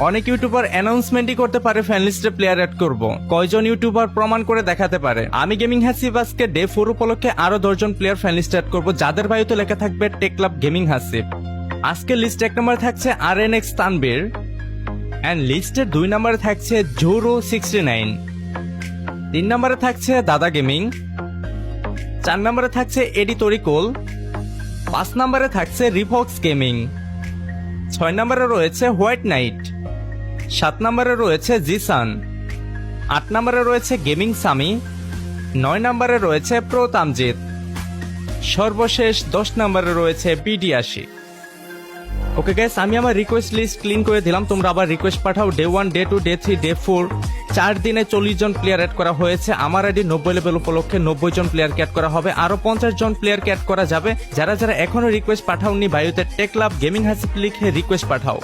অনেক ইউটিউবার অ্যানাউন্সমেন্টই করতে পারে ফ্যান লিস্টে প্লেয়ার অ্যাড করব, কয়জন ইউটিউবার প্রমাণ করে দেখাতে পারে? আমি গেমিং হাসিব আজকে ডে 4 উপলক্ষে আরো 10 জন প্লেয়ার ফ্যান লিস্টে অ্যাড করব, যাদের বায়ুতে লেখা থাকবে টেক ক্লাব গেমিং হাসিব। আজকে লিস্টে 1 নম্বরে থাকছে RNX তানবীর, এন্ড লিস্টের 2 নম্বরে থাকছে জোরো 69, 3 নম্বরে থাকছে দাদা গেমিং, 4 নম্বরে থাকছে এডি তরিকুল, 5 নম্বরে থাকছে রিফক্স গেমিং, 6 নম্বরে রয়েছে হোয়াইট নাইট, 7 নম্বরে রয়েছে জিসান, 8 নম্বরে রয়েছে গেমিং সামি, 9 নম্বরে রয়েছে প্রো তামজিদ, সর্বশেষ 10 নম্বরে রয়েছে বিডি80। ওকে গাইস, আমি আমার রিকোয়েস্ট লিস্ট ক্লিন করে দিলাম, তোমরা আবার রিকোয়েস্ট পাঠাও। ডে 1, ডে 2, ডে 3, ডে 4 4 দিনে 40 জন প্লেয়ার অ্যাড করা হয়েছে। আমার আইডি 90 লেভেল উপলক্ষে 90 জন প্লেয়ারকে অ্যাড করা হবে, আরো 50 জন প্লেয়ারকে অ্যাড করা যাবে। যারা যারা এখনো রিকোয়েস্ট পাঠাওনি, বায়ুতে টেক ক্লাব গেমিং হাসিব লিখে রিকোয়েস্ট পাঠাও।